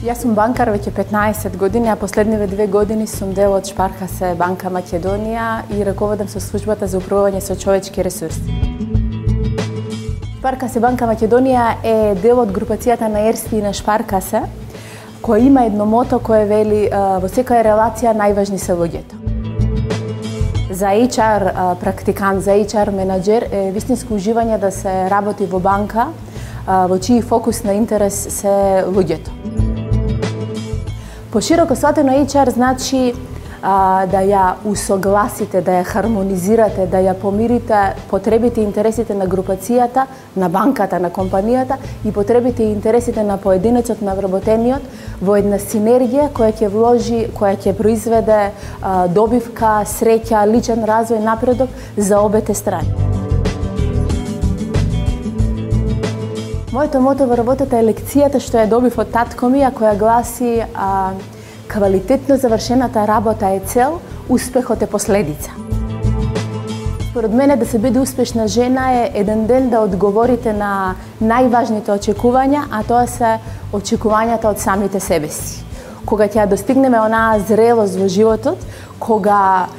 Јас сум банкар веќе 15 години, а последниве 2 години сум дел од Шпаркасе банка Македонија и раководам со службата за управување со човечки ресурси. Шпаркасе банка Македонија е дел од групацијата на Ерсти и на Шпаркасе, која има едно мото кое вели во секоја релација најважни се луѓето. За HR практикант, за HR менаџер е вистинско уживање да се работи во банка во чиј фокус на интерес се луѓето. Пошироко сватено HR значи да ја усогласите, да ја хармонизирате, да ја помирите потребите и интересите на групацијата, на банката, на компанијата и потребите и интересите на поединецот, на вработениот во една синергија која ќе вложи, која ќе произведе добивка, среќа, личен развој, напредок за обете страни. Моето мото во работата е лекцијата што ја добив од татко ми, а која гласи квалитетно завршената работа е цел, успехот е последица. Според мене да се биде успешна жена е еден ден да одговорите на најважните очекувања, а тоа се очекувањата од самите себе си. Кога ќе ја достигнеме онаа зрелост во животот, кога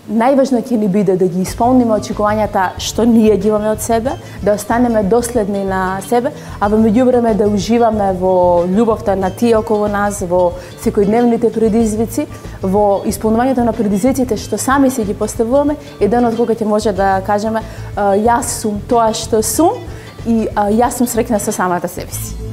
најважно ќе ни биде да ги исполниме очекувањата што ние ги имаме од себе, да останеме доследни на себе, а во меѓувреме да уживаме во љубовта на тие околу нас, во секојдневните предизвици, во исполнувањето на предизвиците што сами си ги поставуваме, е денот кога ќе може да кажеме јас сум тоа што сум и јас сум среќна со самата себе си.